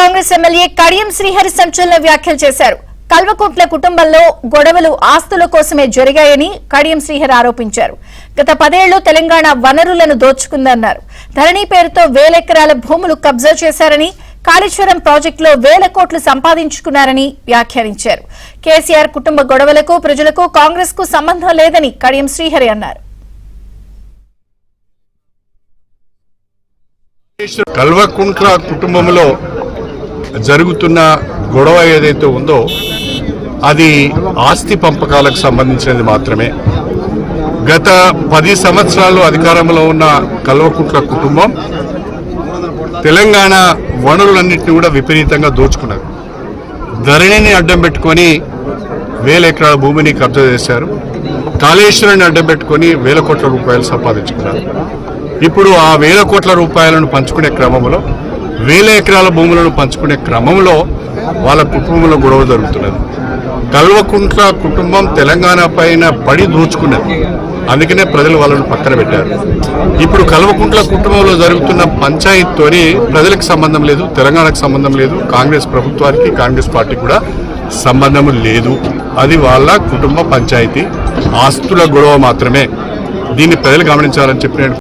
Congress MLA Kadiyam Srihari సంచలన వ్యాఖ్యలు చేశారు. కల్వకుంట్ల కుటుంబంలో గొడవలు ఆస్తుల కోసమే జరిగాయని కడియం శ్రీహరి ఆరోపించారు. గత 10 ఏళ్లు తెలంగాణ వనరులను దోచుకుందన్నారు. ధరణి పేరుతో 1000 ఎకరాల భూములు కబ్జా చేశారని, కాళేశ్వరం ప్రాజెక్టులో 1000 కోట్లు సంపాదించుకున్నారని వ్యాఖ్యానించారు. కేసీఆర్ కుటుంబ గొడవలకు ప్రజలకు కాంగ్రెస్ కు సంబంధం లేదని కడియం శ్రీహరి అన్నారు. కల్వకుంట్ల కుటుంబంలో జరుగుతున్న గొడవ ఏదైతే ఉందో అది ఆస్తి పంపకాలకు సంబంధించినది మాత్రమే. గత 10 సంవత్సరాలు అధికారంలో ఉన్న కల్వకుంట్ల కుటుంబం తెలంగాణ వనరులన్నింటినీ కూడా విపరీతంగా దోచుకున్నారు. ధరణిని అడ్డం పెట్టుకొని 1000 ఎకరాల భూమిని కబ్జా చేశారు. కాళేశ్వరాన్ని అడ్డం పెట్టుకొని 1000 కోట్ల రూపాయలు సంపాదించుకున్నారు. ఇప్పుడు ఆ 1000 కోట్ల రూపాయలను పంచుకునే క్రమంలో 1000 ఎకరాల భూములను పంచుకునే క్రమంలో వాళ్ళ కుటుంబంలో గొడవ జరుగుతున్నది. కల్వకుంట్ల కుటుంబం తెలంగాణ పైన పడి దోచుకున్నది. అందుకనే ప్రజలు వాళ్ళను పక్కన పెట్టారు. ఇప్పుడు కల్వకుంట్ల కుటుంబంలో జరుగుతున్న పంచాయతీతోని ప్రజలకు సంబంధం లేదు, తెలంగాణకు సంబంధం లేదు, కాంగ్రెస్ ప్రభుత్వానికి కాంగ్రెస్ పార్టీకి కూడా సంబంధం లేదు. అది వాళ్ళ కుటుంబ పంచాయతీ, ఆస్తుల గొడవ మాత్రమే. దీన్ని ప్రజలు గమనించాలని చెప్పి నేను